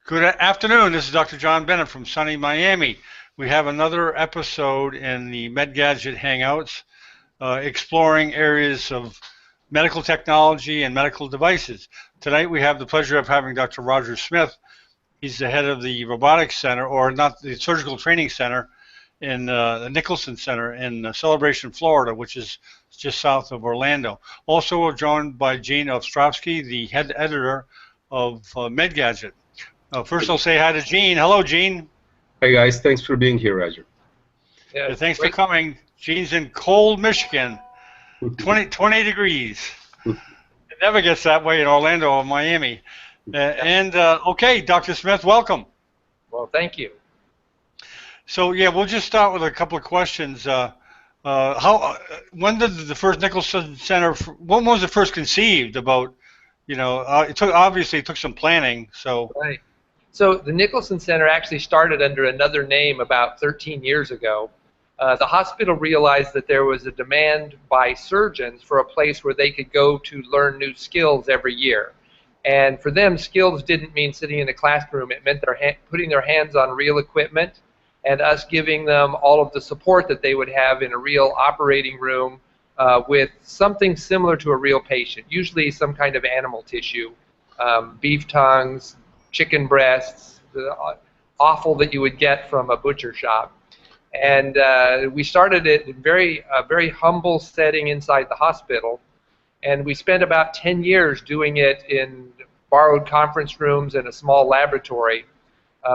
Good afternoon. This is Dr. John Bennett from sunny Miami. We have another episode in the MedGadget Hangouts exploring areas of medical technology and medical devices. Tonight we have the pleasure of having Dr. Roger Smith. He's the head of the Robotics Center, or not the Surgical Training Center, in the Nicholson Center in Celebration, Florida, which is just south of Orlando. Also we're joined by Gene Ostrovsky, the head editor of MedGadget. First, I'll say hi to Gene. Hello, Gene. Hey, guys. Thanks for being here, Roger. Yeah, thanks for coming. Gene's in cold Michigan, 20 degrees. It never gets that way in Orlando or Miami. Okay, Dr. Smith, welcome. Well, thank you. So, yeah, we'll just start with a couple of questions. When did the first Nicholson Center, when was it first conceived about, obviously it took some planning, so. Right. So the Nicholson Center actually started under another name about 13 years ago. The hospital realized that there was a demand by surgeons for a place where they could go to learn new skills every year. And for them, skills didn't mean sitting in a classroom. It meant putting their hands on real equipment and us giving them all of the support that they would have in a real operating room with something similar to a real patient, usually some kind of animal tissue, beef tongues, chicken breasts, the offal that you would get from a butcher shop. And we started it in a very humble setting inside the hospital. And we spent about 10 years doing it in borrowed conference rooms and a small laboratory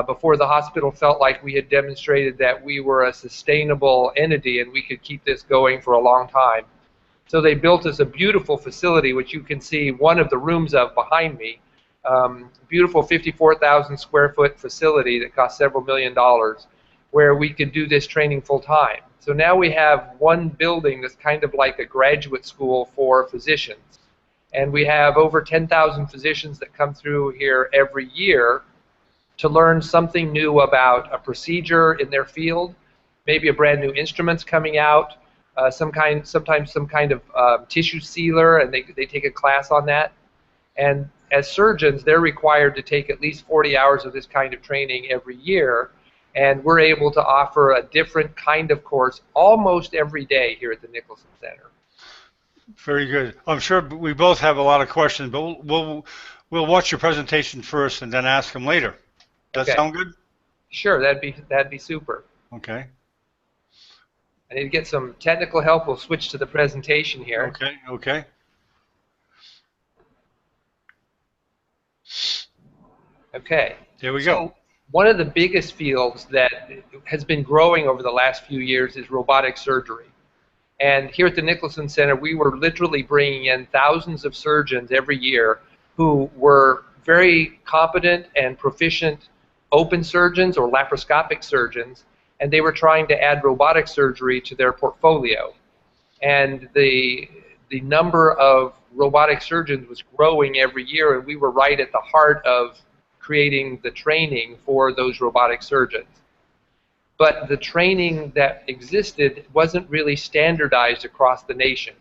before the hospital felt like we had demonstrated that we were a sustainable entity and we could keep this going for a long time. So they built us a beautiful facility, which you can see one of the rooms of behind me. Beautiful 54,000 square foot facility that cost several $1 million, where we could do this training full time. So now we have one building that's kind of like a graduate school for physicians. And we have over 10,000 physicians that come through here every year to learn something new about a procedure in their field, maybe a brand new instrument's coming out, sometimes some kind of tissue sealer, and they take a class on that. And as surgeons, they're required to take at least 40 hours of this kind of training every year, and we're able to offer a different kind of course almost every day here at the Nicholson Center. Very good. I'm sure we both have a lot of questions, but we'll watch your presentation first and then ask them later. Does that sound good? Sure, that'd be super. Okay. I need to get some technical help. We'll switch to the presentation here. Okay. Okay. There we go. So one of the biggest fields that has been growing over the last few years is robotic surgery. And here at the Nicholson Center, we were literally bringing in thousands of surgeons every year who were very competent and proficient open surgeons or laparoscopic surgeons, and they were trying to add robotic surgery to their portfolio. And the number of robotic surgeons was growing every year, and we were right at the heart of creating the training for those robotic surgeons. But the training that existed wasn't really standardized across the nation.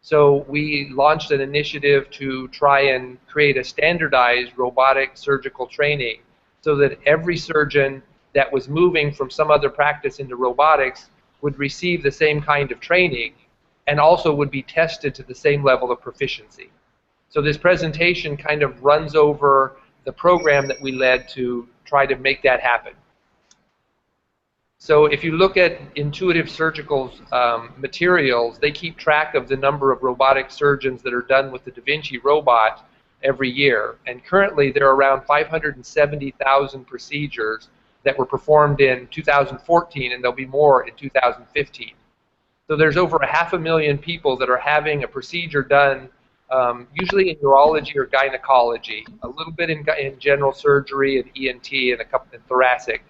So we launched an initiative to try and create a standardized robotic surgical training so that every surgeon that was moving from some other practice into robotics would receive the same kind of training and also would be tested to the same level of proficiency. So this presentation kind of runs over the program that we led to try to make that happen. So if you look at Intuitive Surgical's materials, they keep track of the number of robotic surgeons that are done with the Da Vinci robot every year. And currently there are around 570,000 procedures that were performed in 2014, and there'll be more in 2015. So there's over 500,000 people that are having a procedure done usually in urology or gynecology, a little bit in general surgery and ENT and a couple in thoracic.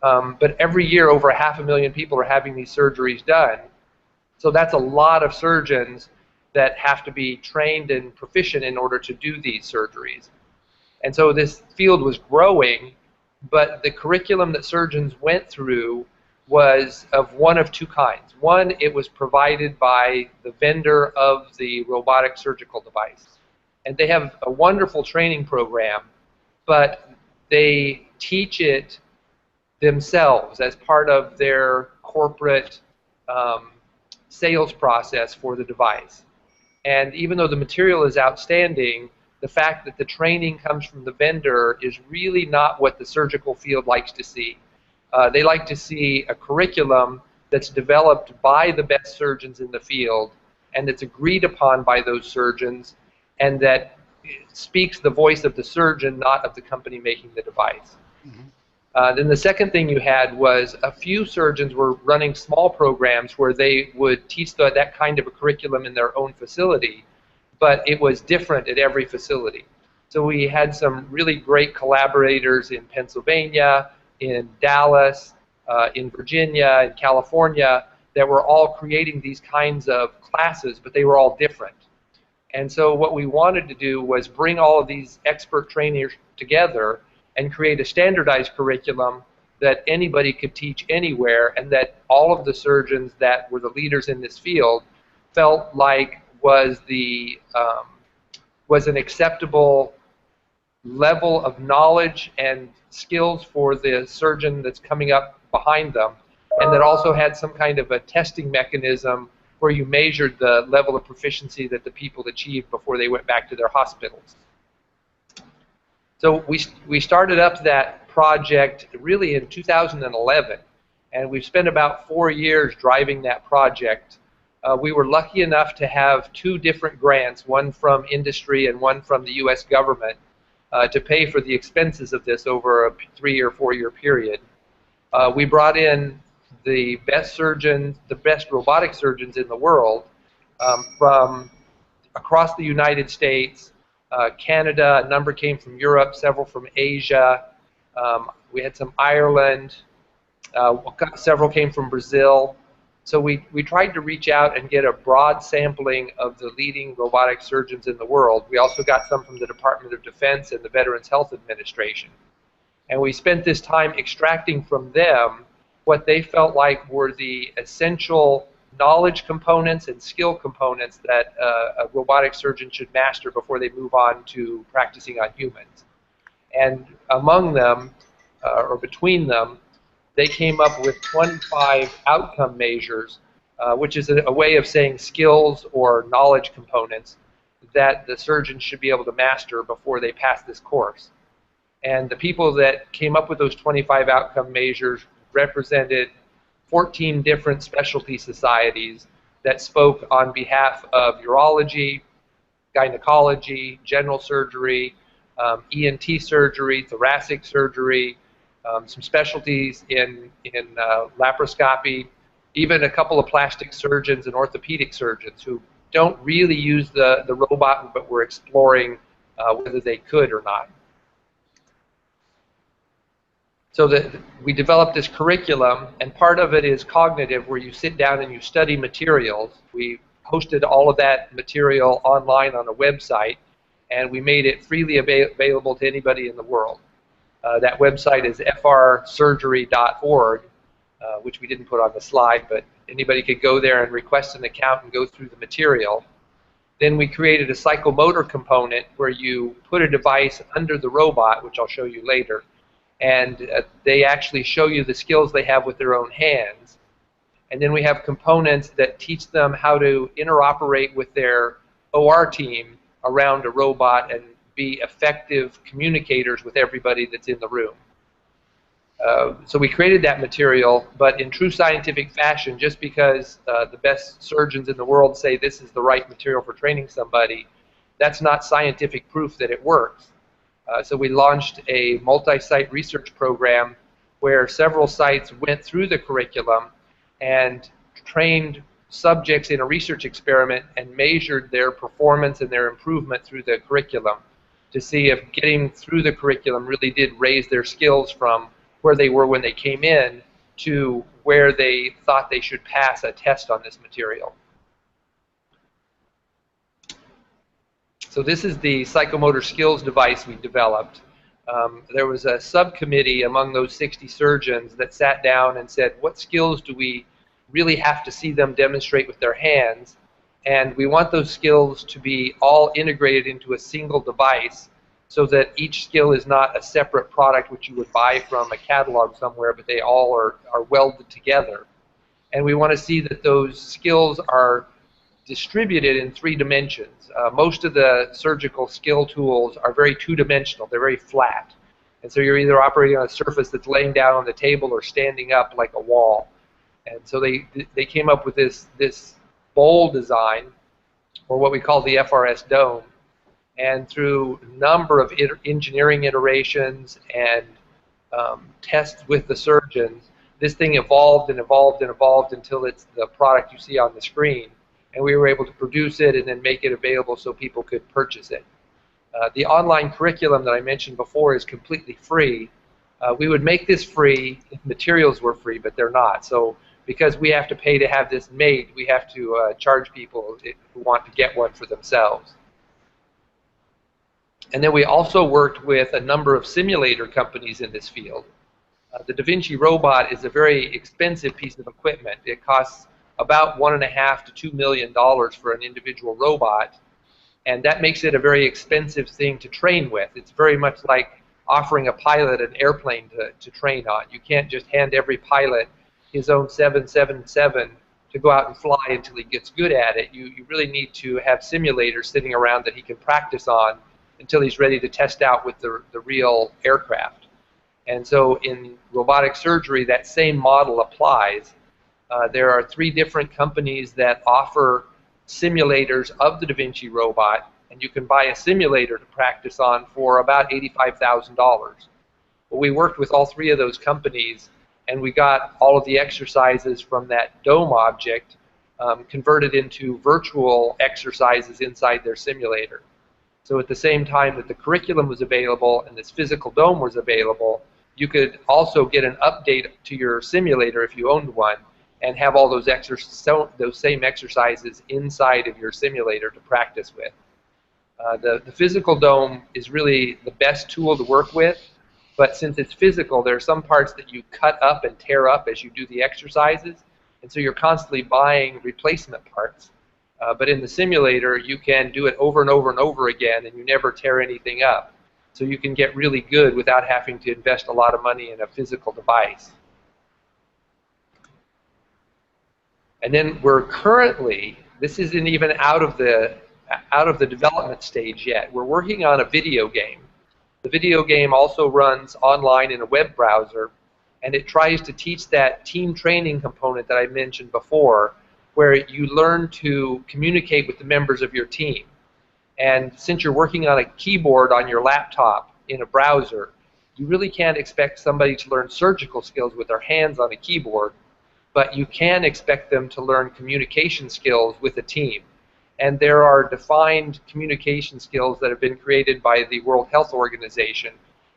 But every year over 500,000 people are having these surgeries done. So that's a lot of surgeons that have to be trained and proficient in order to do these surgeries. And so this field was growing, but the curriculum that surgeons went through was of one of two kinds. One, it was provided by the vendor of the robotic surgical device. And they have a wonderful training program, but they teach it themselves as part of their corporate sales process for the device. And even though the material is outstanding, the fact that the training comes from the vendor is really not what the surgical field likes to see. They like to see a curriculum that's developed by the best surgeons in the field and that's agreed upon by those surgeons and that speaks the voice of the surgeon, not of the company making the device. Then the second thing you had was a few surgeons were running small programs where they would teach that kind of a curriculum in their own facility, but it was different at every facility. So we had some really great collaborators in Pennsylvania, in Dallas, in Virginia, in California, that were all creating these kinds of classes, but they were all different. And so what we wanted to do was bring all of these expert trainers together and create a standardized curriculum that anybody could teach anywhere, and that all of the surgeons that were the leaders in this field felt like was an acceptable level of knowledge and skills for the surgeon that's coming up behind them, and that also had some kind of a testing mechanism where you measured the level of proficiency that the people achieved before they went back to their hospitals. So we started up that project really in 2011, and we've spent about 4 years driving that project. We were lucky enough to have 2 different grants, one from industry and one from the U.S. government, to pay for the expenses of this over a 3 or 4 year period. We brought in the best surgeons, the best robotic surgeons in the world from across the United States, Canada, a number came from Europe, several from Asia. We had some Ireland, several came from Brazil. So we tried to reach out and get a broad sampling of the leading robotic surgeons in the world. We also got some from the Department of Defense and the Veterans Health Administration. And we spent this time extracting from them what they felt like were the essential knowledge components and skill components that a robotic surgeon should master before they move on to practicing on humans. And among them, or between them, they came up with 25 outcome measures, which is a way of saying skills or knowledge components that the surgeon should be able to master before they pass this course. And the people that came up with those 25 outcome measures represented 14 different specialty societies that spoke on behalf of urology, gynecology, general surgery, ENT surgery, thoracic surgery, some specialties in laparoscopy, even a couple of plastic surgeons and orthopedic surgeons who don't really use the robot, but were exploring whether they could or not. So that we developed this curriculum, and part of it is cognitive, where you sit down and you study materials. We hosted all of that material online on a website, and we made it freely available to anybody in the world. That website is frsurgery.org, which we didn't put on the slide, but anybody could go there and request an account and go through the material. Then we created a psychomotor component where you put a device under the robot, which I'll show you later, and they actually show you the skills they have with their own hands. And then we have components that teach them how to interoperate with their OR team around a robot and be effective communicators with everybody that's in the room. So we created that material, but in true scientific fashion, just because the best surgeons in the world say this is the right material for training somebody, that's not scientific proof that it works. So we launched a multi-site research program where several sites went through the curriculum and trained subjects in a research experiment and measured their performance and their improvement through the curriculum to see if getting through the curriculum really did raise their skills from where they were when they came in to where they thought they should pass a test on this material. So this is the psychomotor skills device we developed. There was a subcommittee among those 60 surgeons that sat down and said, what skills do we really have to see them demonstrate with their hands? And we want those skills to be all integrated into a single device so that each skill is not a separate product which you would buy from a catalog somewhere, but they all are welded together. And we want to see that those skills are distributed in 3 dimensions. Most of the surgical skill tools are very 2-dimensional. They're very flat. And so you're either operating on a surface that's laying down on the table or standing up like a wall. And so they came up with this bowl design, or what we call the FRS Dome. And through a number of engineering iterations and tests with the surgeons, this thing evolved and evolved and evolved until it's the product you see on the screen. And we were able to produce it and then make it available so people could purchase it. The online curriculum that I mentioned before is completely free. We would make this free if materials were free, but they're not. So because we have to pay to have this made, we have to charge people who want to get one for themselves. And then we also worked with a number of simulator companies in this field. The Da Vinci robot is a very expensive piece of equipment. It costs about $1.5 to $2 million for an individual robot, and that makes it a very expensive thing to train with. It's very much like offering a pilot an airplane to train on. You can't just hand every pilot his own 777 to go out and fly until he gets good at it. You really need to have simulators sitting around that he can practice on until he's ready to test out with the real aircraft. And so in robotic surgery, that same model applies. There are 3 different companies that offer simulators of the Da Vinci robot, and you can buy a simulator to practice on for about $85,000. Well, we worked with all 3 of those companies, and we got all of the exercises from that dome object converted into virtual exercises inside their simulator. So at the same time that the curriculum was available and this physical dome was available, you could also get an update to your simulator if you owned one and have all those same exercises inside of your simulator to practice with. The physical dome is really the best tool to work with, but since it's physical, there are some parts that you cut up and tear up as you do the exercises, and so you're constantly buying replacement parts. But in the simulator, you can do it over and over and over again, and you never tear anything up. So you can get really good without having to invest a lot of money in a physical device. And then we're currently, this isn't even out of the development stage yet. We're working on a video game. The video game also runs online in a web browser, and it tries to teach that team training component that I mentioned before, where you learn to communicate with the members of your team. And since you're working on a keyboard on your laptop in a browser, you really can't expect somebody to learn surgical skills with their hands on a keyboard, but you can expect them to learn communication skills with a team. And there are defined communication skills that have been created by the World Health Organization,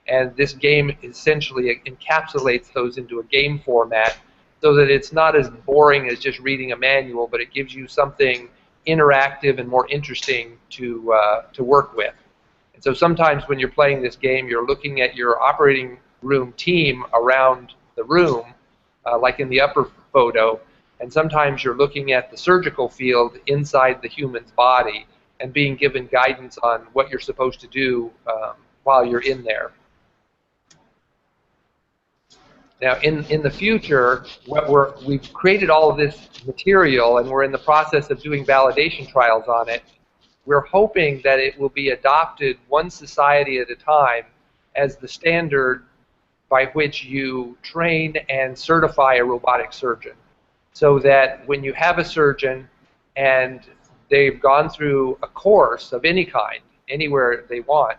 and this game essentially encapsulates those into a game format so that it's not as boring as just reading a manual, but it gives you something interactive and more interesting to work with. And so sometimes when you're playing this game, you're looking at your operating room team around the room, like in the upper photo, and sometimes you're looking at the surgical field inside the human's body and being given guidance on what you're supposed to do while you're in there. Now, in the future, we've created all of this material, and we're in the process of doing validation trials on it. We're hoping that it will be adopted one society at a time as the standard by which you train and certify a robotic surgeon. So that when you have a surgeon and they've gone through a course of any kind, anywhere they want,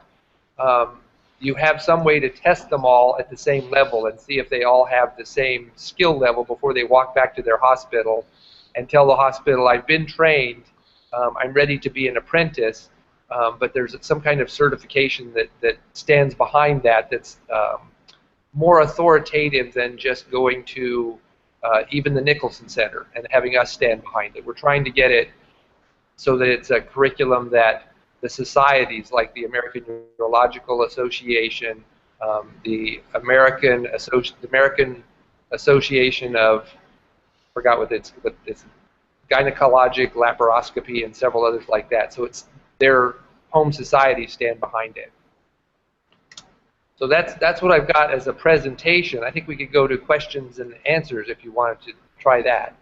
you have some way to test them all at the same level and see if they all have the same skill level before they walk back to their hospital and tell the hospital, I've been trained, I'm ready to be an apprentice, but there's some kind of certification that stands behind that that's more authoritative than just going to even the Nicholson Center and having us stand behind it. We're trying to get it so that it's a curriculum that the societies like the American Neurological Association, the American Association of, forgot what it's gynecologic laparoscopy and several others like that. So it's their home societies stand behind it. So that's what I've got as a presentation. I think we could go to questions and answers if you wanted to try that.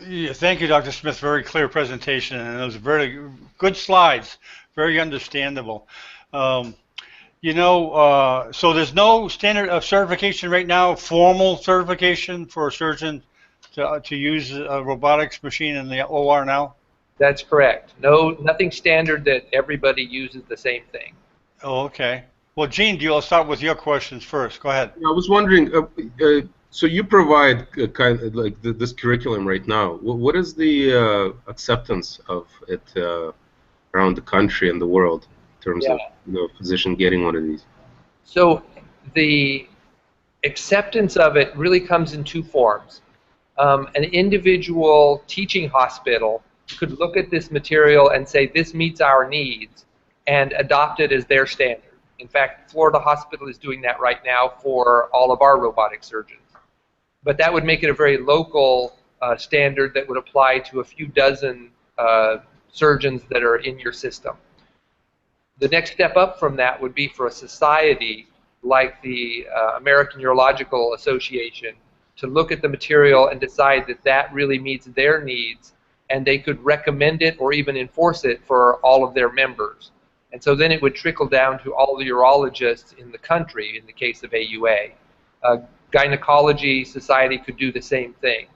Yeah, thank you, Dr. Smith. Very clear presentation, and those very good slides. Very understandable. Um, so there's no standard of certification right now, formal certification for a surgeon to use a robotics machine in the OR now? That's correct. No, nothing standard that everybody uses the same thing. Oh, okay. Well, Gene, I'll start with your questions first. Go ahead. I was wondering, so you provide kind of like this curriculum right now. What is the acceptance of it around the country and the world in terms of a physician getting one of these? So the acceptance of it really comes in two forms. An individual teaching hospital could look at this material and say, this meets our needs, and adopt it as their standard. In fact, Florida Hospital is doing that right now for all of our robotic surgeons. But that would make it a very local standard that would apply to a few dozen surgeons that are in your system. The next step up from that would be for a society like the American Urological Association to look at the material and decide that that really meets their needs, and they could recommend it or even enforce it for all of their members. And so then it would trickle down to all the urologists in the country in the case of AUA. Gynecology Society could do the same thing.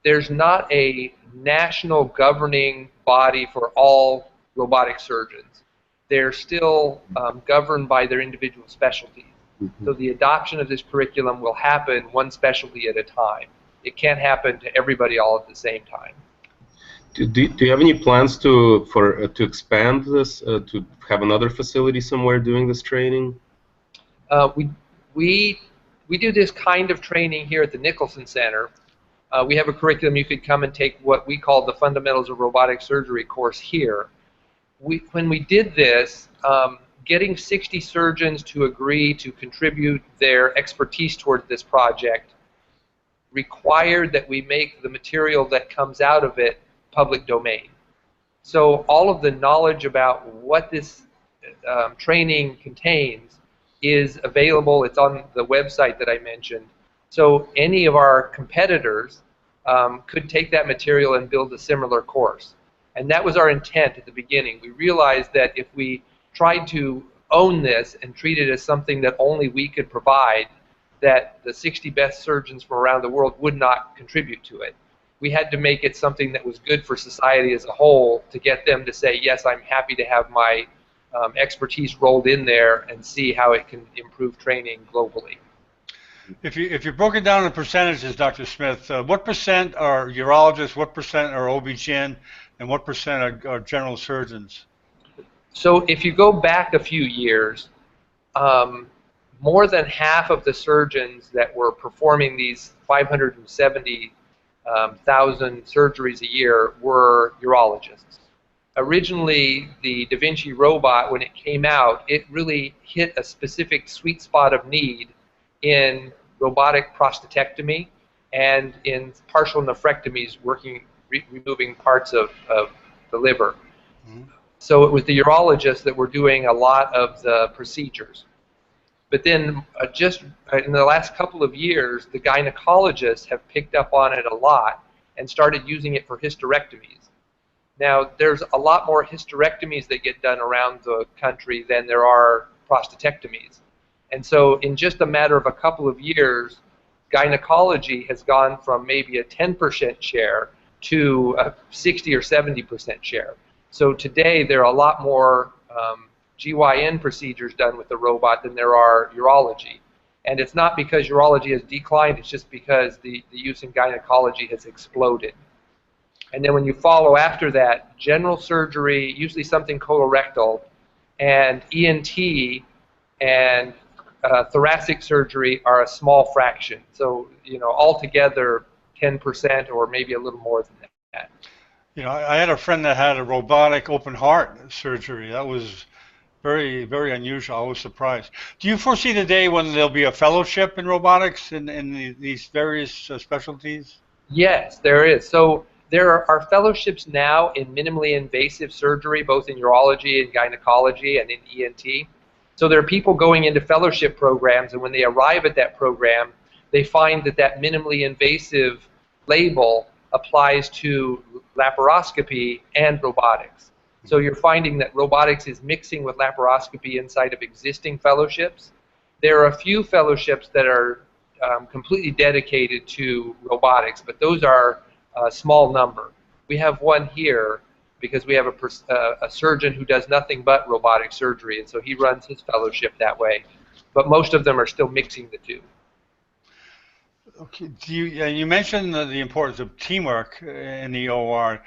There's not a national governing body for all robotic surgeons. They're still governed by their individual specialties. So the adoption of this curriculum will happen one specialty at a time. It can't happen to everybody all at the same time. Do you have any plans to expand this, to have another facility somewhere doing this training? We do this kind of training here at the Nicholson Center. We have a curriculum. You could come and take what we call the Fundamentals of Robotic Surgery course here. When we did this, getting 60 surgeons to agree to contribute their expertise towards this project required that we make the material that comes out of it public domain. So all of the knowledge about what this training contains is available. It's on the website that I mentioned. So any of our competitors could take that material and build a similar course. And that was our intent at the beginning. We realized that if we tried to own this and treat it as something that only we could provide, that the 60 best surgeons from around the world would not contribute to it. We had to make it something that was good for society as a whole to get them to say, yes, I'm happy to have my expertise rolled in there and see how it can improve training globally. If you broke it down in percentages, Dr. Smith, what percent are urologists, what percent are OB/GYN, and what percent are general surgeons? So if you go back a few years, more than half of the surgeons that were performing these 570,000 surgeries a year were urologists. Originally, the Da Vinci robot, when it came out, it really hit a specific sweet spot of need in robotic prostatectomy and in partial nephrectomies, removing parts of the liver. Mm-hmm. So it was the urologists that were doing a lot of the procedures. But then just in the last couple of years, the gynecologists have picked up on it a lot and started using it for hysterectomies. Now, there's a lot more hysterectomies that get done around the country than there are prostatectomies. And so in just a matter of a couple of years, gynecology has gone from maybe a 10% share to a 60 or 70% share. So today there are a lot more GYN procedures done with the robot than there are urology. And it's not because urology has declined, it's just because the use in gynecology has exploded. And then when you follow after that, general surgery, usually something colorectal, and ENT and thoracic surgery are a small fraction. So, altogether 10% or maybe a little more than that. I had a friend that had a robotic open heart surgery. That was very, very unusual. I was surprised. Do you foresee the day when there'll be a fellowship in robotics in these various specialties? Yes, there is. So there are fellowships now in minimally invasive surgery, both in urology and gynecology and in ENT. So there are people going into fellowship programs, and when they arrive at that program, they find that that minimally invasive label applies to laparoscopy and robotics. So you're finding that robotics is mixing with laparoscopy inside of existing fellowships. There are a few fellowships that are completely dedicated to robotics, but those are a small number. We have one here because we have a surgeon who does nothing but robotic surgery, and so he runs his fellowship that way. But most of them are still mixing the two. Okay. You mentioned the importance of teamwork in the OR.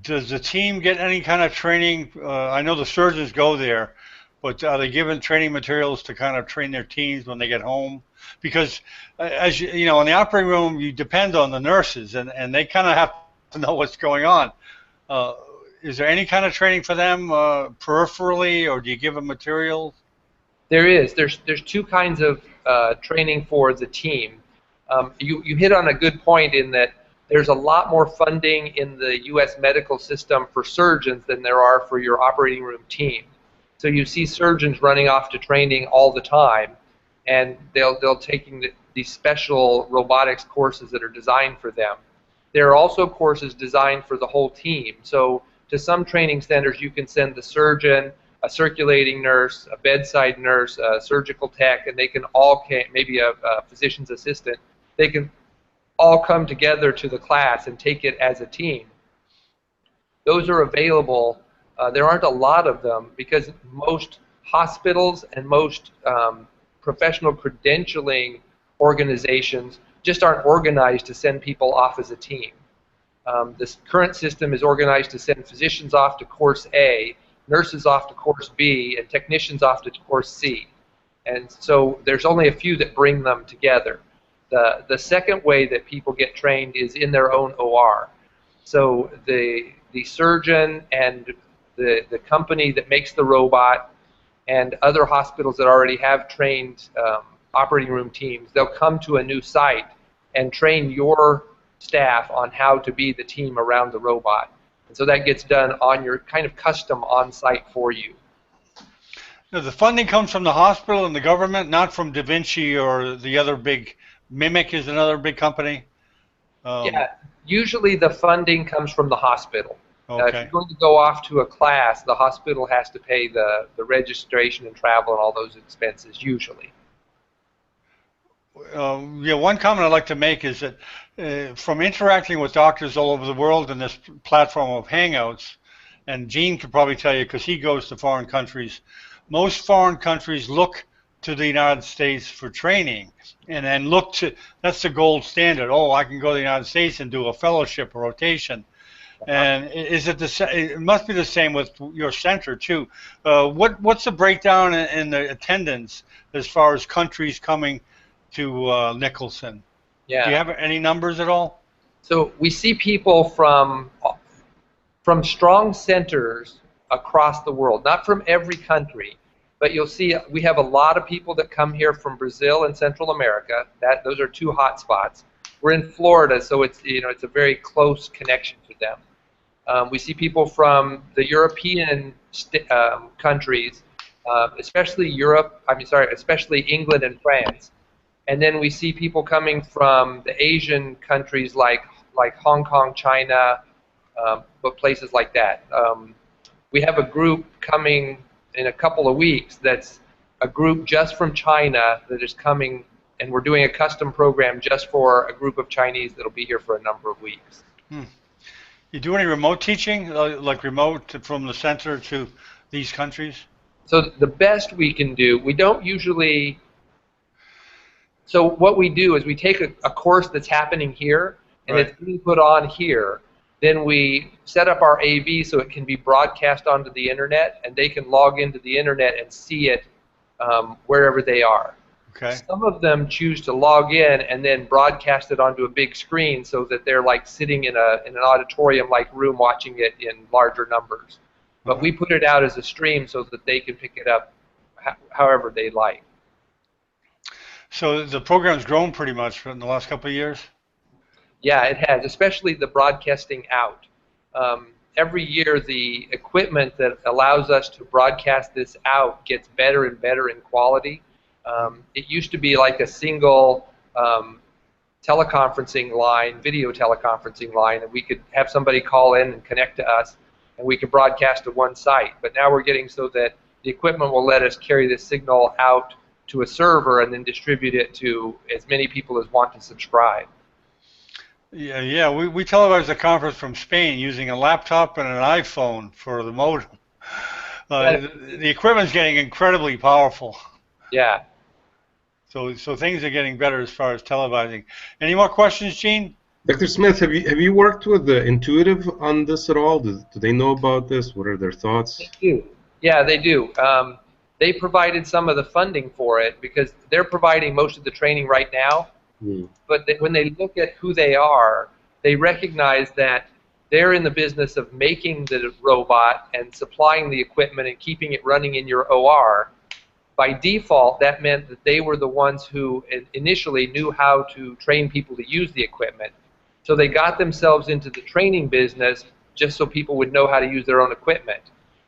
Does the team get any kind of training? I know the surgeons go there, but are they given training materials to kind of train their teams when they get home? Because as you know, in the operating room, you depend on the nurses, and they kind of have to know what's going on. Is there any kind of training for them peripherally, or do you give them materials? There is. There's two kinds of training for the team. You hit on a good point in that there's a lot more funding in the U.S. medical system for surgeons than there are for your operating room team. So you see surgeons running off to training all the time, and they'll taking these special robotics courses that are designed for them. There are also courses designed for the whole team. So to some training centers, you can send the surgeon, a circulating nurse, a bedside nurse, a surgical tech, and they can all, maybe a physician's assistant, they can all come together to the class and take it as a team. Those are available. There aren't a lot of them because most hospitals and most professional credentialing organizations just aren't organized to send people off as a team. This current system is organized to send physicians off to course A, nurses off to course B, and technicians off to course C. And so there's only a few that bring them together. The second way that people get trained is in their own OR. So the surgeon and the company that makes the robot and other hospitals that already have trained operating room teams, they'll come to a new site and train your staff on how to be the team around the robot. And so that gets done on your kind of custom on-site for you. Now, the funding comes from the hospital and the government, not from Da Vinci or the other big, Mimic is another big company? Yeah, usually the funding comes from the hospital. Okay. If you're going to go off to a class, the hospital has to pay the registration and travel and all those expenses, usually. Yeah, one comment I'd like to make is that from interacting with doctors all over the world in this platform of Hangouts, and Gene could probably tell you because he goes to foreign countries, most foreign countries look to the United States for training, and then look to, that's the gold standard. Oh, I can go to the United States and do a fellowship or rotation. And is it the same? It must be the same with your center too. What's the breakdown in the attendance as far as countries coming to Nicholson? Yeah. Do you have any numbers at all? So we see people from strong centers across the world, not from every country, but you'll see we have a lot of people that come here from Brazil and Central America. Those are two hot spots. We're in Florida, so it's it's a very close connection to them. We see people from the European countries, especially especially England and France. And then we see people coming from the Asian countries like Hong Kong, China, but places like that. We have a group coming in a couple of weeks that's a group just from China that is coming, and we're doing a custom program just for a group of Chinese that'll be here for a number of weeks. You do any remote teaching, like remote from the center to these countries? So the best we can do, we don't usually. So what we do is we take a course that's happening here, and Right. it's being put on here. Then we set up our AV so it can be broadcast onto the internet, and they can log into the internet and see it wherever they are. Okay. Some of them choose to log in and then broadcast it onto a big screen so that they're like sitting in an auditorium-like room watching it in larger numbers. But we put it out as a stream so that they can pick it up however they like. So the program's grown pretty much in the last couple of years? Yeah, it has, especially the broadcasting out. every year the equipment that allows us to broadcast this out gets better and better in quality. It used to be like a single teleconferencing line, video teleconferencing line, and we could have somebody call in and connect to us, and we could broadcast to one site. But now we're getting so that the equipment will let us carry this signal out to a server and then distribute it to as many people as want to subscribe. Yeah, we televised the conference from Spain using a laptop and an iPhone for the modem. The equipment's getting incredibly powerful. Yeah. So things are getting better as far as televising. Any more questions, Gene? Dr. Smith, have you worked with Intuitive on this at all? Do they know about this? What are their thoughts? They do. Yeah, they do. They provided some of the funding for it because they're providing most of the training right now. But when they look at who they are, they recognize that they're in the business of making the robot and supplying the equipment and keeping it running in your OR. By default, that meant that they were the ones who initially knew how to train people to use the equipment. So they got themselves into the training business just so people would know how to use their own equipment.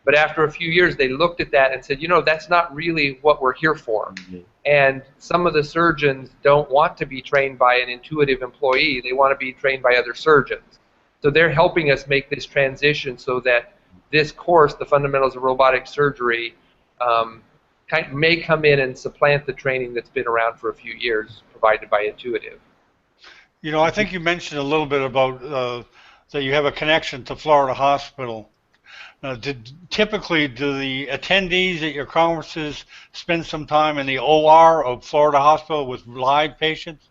But after a few years, they looked at that and said, you know, that's not really what we're here for. And some of the surgeons don't want to be trained by an Intuitive employee. They want to be trained by other surgeons. So they're helping us make this transition so that this course, the Fundamentals of Robotic Surgery, may come in and supplant the training that's been around for a few years provided by Intuitive. You know, I think you mentioned a little bit about that you have a connection to Florida Hospital. Typically, do the attendees at your conferences spend some time in the OR of Florida Hospital with live patients?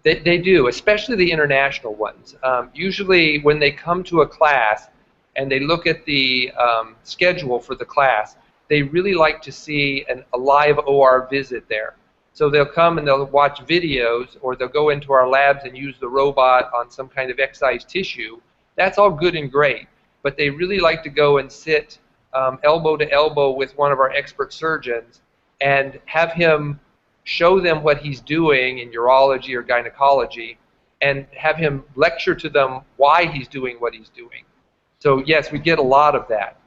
They do, especially the international ones. Usually when they come to a class and they look at the schedule for the class, they really like to see a live OR visit there. So they'll come and they'll watch videos, or they'll go into our labs and use the robot on some kind of excised tissue. That's all good and great. But they really like to go and sit elbow to elbow with one of our expert surgeons and have him show them what he's doing in urology or gynecology and have him lecture to them why he's doing what he's doing. So yes, we get a lot of that.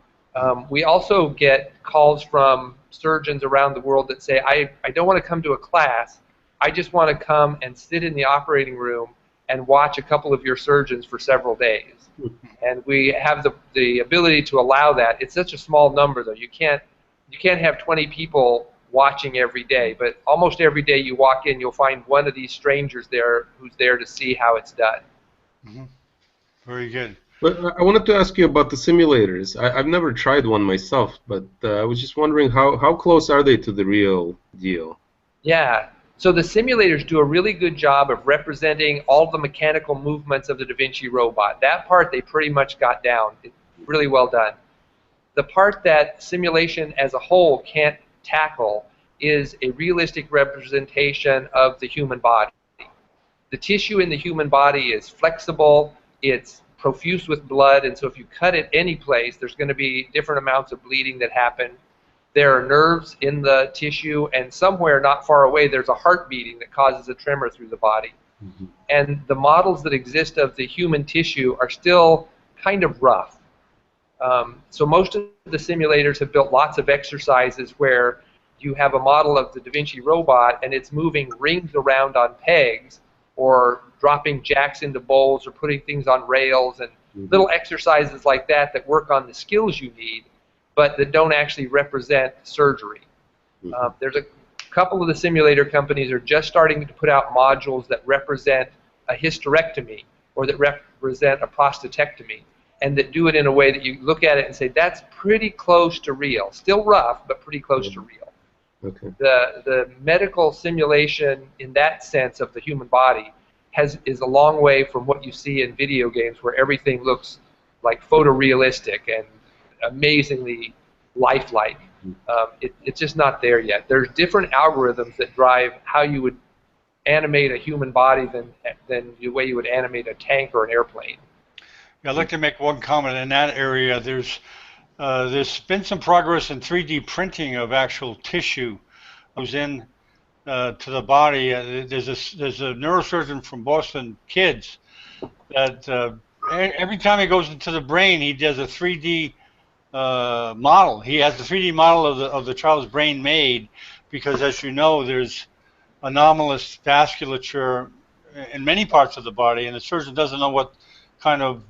We also get calls from surgeons around the world that say, I don't want to come to a class, I just want to come and sit in the operating room and watch a couple of your surgeons for several days. And we have the ability to allow that. It's such a small number, though. You can't have 20 people watching every day, but almost every day you walk in, you'll find one of these strangers there who's there to see how it's done. Very good. But I wanted to ask you about the simulators. I've never tried one myself, but I was just wondering how close are they to the real deal? Yeah. So the simulators do a really good job of representing all the mechanical movements of the Da Vinci robot. That part they pretty much got down. It's really well done. The part that simulation as a whole can't tackle is a realistic representation of the human body. The tissue in the human body is flexible, it's profuse with blood, and so if you cut it any place, there's going to be different amounts of bleeding that happen. There are nerves in the tissue, and somewhere not far away there's a heart beating that causes a tremor through the body. And the models that exist of the human tissue are still kind of rough. So most of the simulators have built lots of exercises where you have a model of the Da Vinci robot and it's moving rings around on pegs or dropping jacks into bowls or putting things on rails and little exercises like that that work on the skills you need, but that don't actually represent surgery. There's a couple of the simulator companies are just starting to put out modules that represent a hysterectomy or that represent a prostatectomy, and that do it in a way that you look at it and say, that's pretty close to real. Still rough, but pretty close to real. The medical simulation in that sense of the human body is a long way from what you see in video games where everything looks like photorealistic and amazingly lifelike. It's just not there yet. There's different algorithms that drive how you would animate a human body than the way you would animate a tank or an airplane. I'd like to make one comment in that area. There's been some progress in 3D printing of actual tissue goes in to the body. There's a neurosurgeon from Boston Kids that every time he goes into the brain, he does a 3D model. He has the 3D model of the child's brain made because, as you know, there's anomalous vasculature in many parts of the body, and the surgeon doesn't know what kind of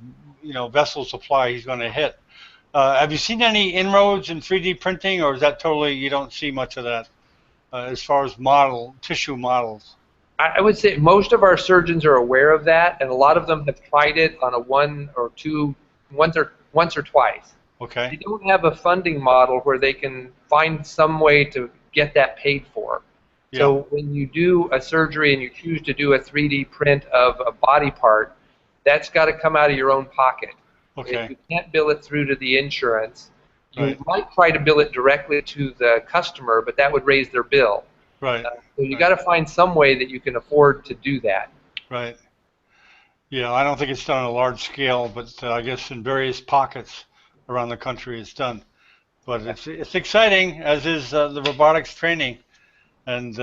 vessel supply he's going to hit. Have you seen any inroads in 3D printing, or is that totally you don't see much of that as far as tissue models? I would say most of our surgeons are aware of that, and a lot of them have tried it on a once or twice. Okay. They don't have a funding model where they can find some way to get that paid for. Yeah. So when you do a surgery and you choose to do a 3D print of a body part, that's got to come out of your own pocket. Okay. If you can't bill it through to the insurance, you Right. might try to bill it directly to the customer, but that would raise their bill. Right. So you got to find some way that you can afford to do that. Right. Yeah, I don't think it's done on a large scale, but I guess in various pockets around the country it's done. But it's exciting, as is the robotics training. And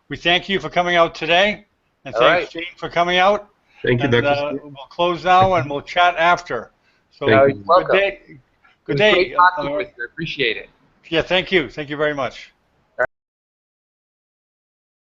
we thank you for coming out today, and All thanks right. Gene for coming out. Thank you, And Dr. we'll close now, and we'll chat after. So Thank you. You're welcome. good day. It Good was day. great talking with you. I appreciate it. Yeah, thank you. Thank you very much.